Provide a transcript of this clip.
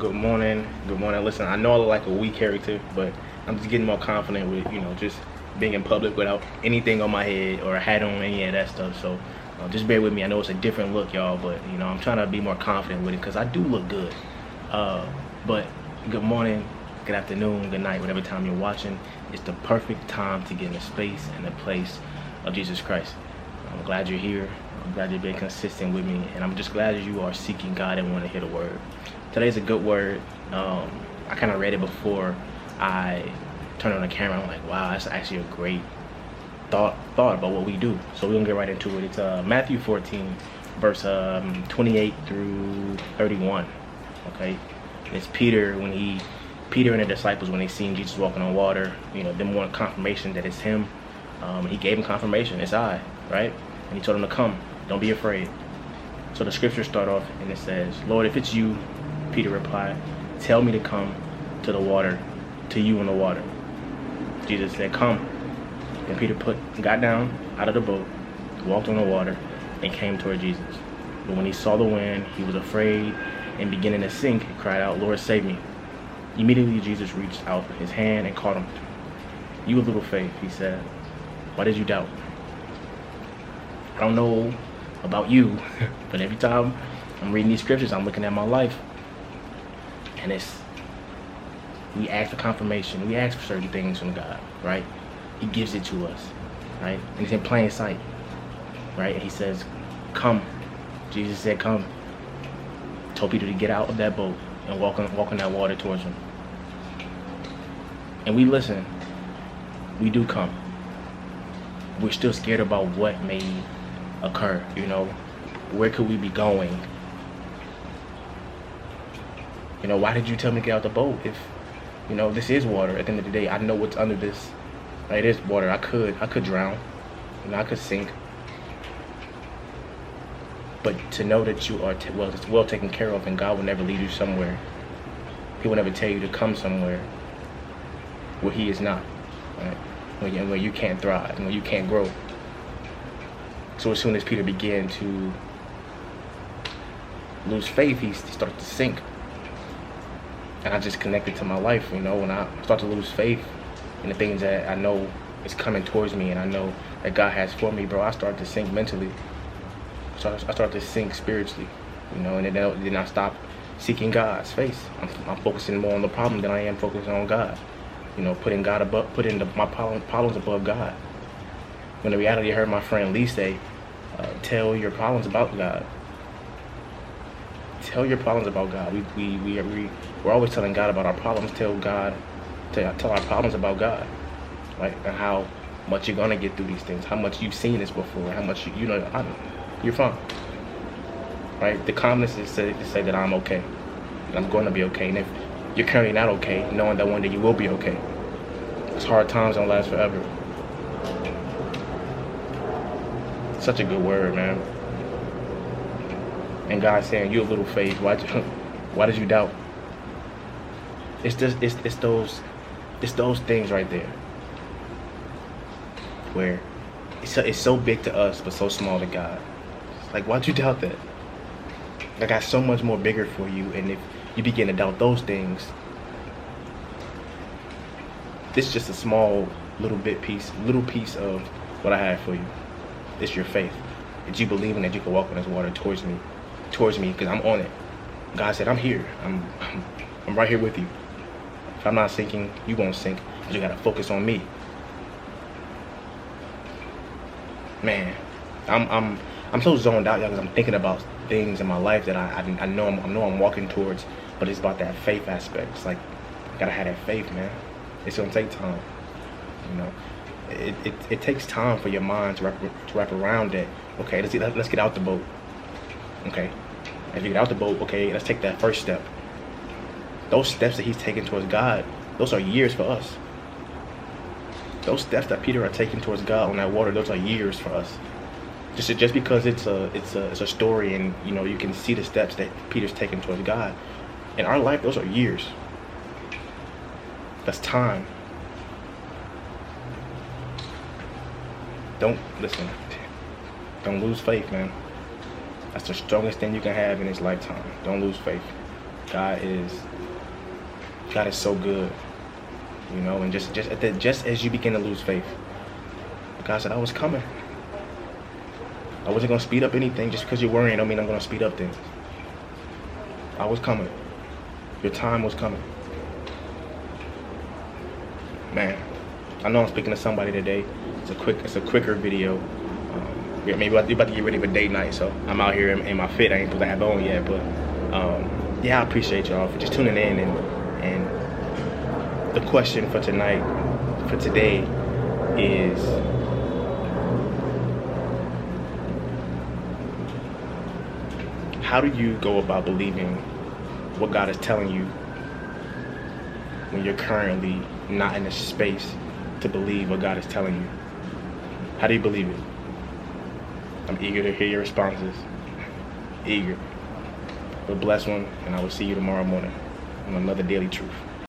Good morning. Good morning. Listen, I know I look like a weak character, but I'm just getting more confident with, just being in public without anything on my head or a hat on, any of that stuff. So just bear with me. I know it's a different look, y'all, but, I'm trying to be more confident with it because I do look good. But good morning, good afternoon, good night, whatever time you're watching. It's the perfect time to get in the space and the place of Jesus Christ. I'm glad you're here. I'm glad you've been consistent with me, and I'm just glad that you are seeking God and want to hear the word. Today's a good word. I kind of read it before I turned on the camera. I'm like, wow, that's actually a great thought about what we do. So we're gonna get right into it. It's Matthew 14, verse 28 through 31. Okay, and it's Peter and the disciples when they seen Jesus walking on water. Them want confirmation that it's him. He gave him confirmation. It's I, right? And he told him to come. Don't be afraid. So the scriptures start off and it says, Lord, if it's you, Peter replied, tell me to come to you in the water. Jesus said, come. And Peter got down out of the boat, walked on the water, and came toward Jesus. But when he saw the wind, he was afraid, and beginning to sink, he cried out, Lord, save me. Immediately Jesus reached out his hand and caught him. You of little faith, he said, why did you doubt? I don't know about you, but every time I'm reading these scriptures, I'm looking at my life. And we ask for confirmation. We ask for certain things from God, right? He gives it to us, right? And it's in plain sight, right? And he says, come. Jesus said, come. Told Peter to get out of that boat and walk on that water towards him. And we listen. We do come. We're still scared about what may occur, Where could we be going? Why did you tell me to get out the boat if, this is water? At the end of the day, I know what's under this. It is water. I could drown. I could sink. But to know that you are it's well taken care of, and God will never lead you somewhere. He will never tell you to come somewhere where He is not, right? Where you can't thrive and where you can't grow. So as soon as Peter began to lose faith, he started to sink. And I just connected to my life, when I start to lose faith in the things that I know is coming towards me and I know that God has for me, bro, I start to sink mentally. So I start to sink spiritually, and then I stop seeking God's face. I'm focusing more on the problem than I am focusing on God. Putting my problems above God. When in reality, I heard my friend Lee say, tell your problems about God. Tell your problems about God. We're always telling God about our problems. Tell our problems about God, right? And how much you're gonna get through these things. How much you've seen this before. How much you're fine, right? The calmness is to say that I'm okay, and I'm going to be okay. And if you're currently not okay, knowing that one day you will be okay. Because hard times don't last forever. Such a good word, man. And God saying, you have little faith. Why did you doubt? It's those things right there where it's so big to us but so small to God. Like, why'd you doubt that? I got so much more bigger for you, and if you begin to doubt those things, this is just a small little piece of what I have for you. It's your faith. It's you believing that you can walk on this water towards me, because I'm on it. God said, I'm here. I'm right here with you. If I'm not sinking, you won't sink. But you gotta focus on me. Man, I'm so zoned out, y'all, because I'm thinking about things in my life that I know I'm walking towards, but it's about that faith aspect. It's like, I gotta have that faith, man. It's gonna take time. It takes time for your mind to wrap around it. Okay, let's get out the boat. Okay, as you get out the boat, okay, let's take that first step. Those steps that he's taking towards God, those are years for us. Those steps that Peter are taking towards God on that water, those are years for us. Just because it's a story, and you can see the steps that Peter's taking towards God. In our life, those are years. That's time. Don't lose faith, man. That's the strongest thing you can have in this lifetime. Don't lose faith. God is so good, you know. And just as you begin to lose faith, God said, I was coming. I wasn't gonna speed up anything. Just because you're worrying don't mean I'm gonna speed up things. I was coming. Your time was coming. Man, I know I'm speaking to somebody today. It's a quicker video. Yeah, maybe you're about to get ready for date night, so I'm out here in my fit. I ain't supposed to have on yet, but yeah, I appreciate y'all for just tuning in. And the question for tonight, for today, is how do you go about believing what God is telling you when you're currently not in a space to believe what God is telling you? How do you believe it? I'm eager to hear your responses. Eager. But bless one, and I will see you tomorrow morning on another Daily Truth.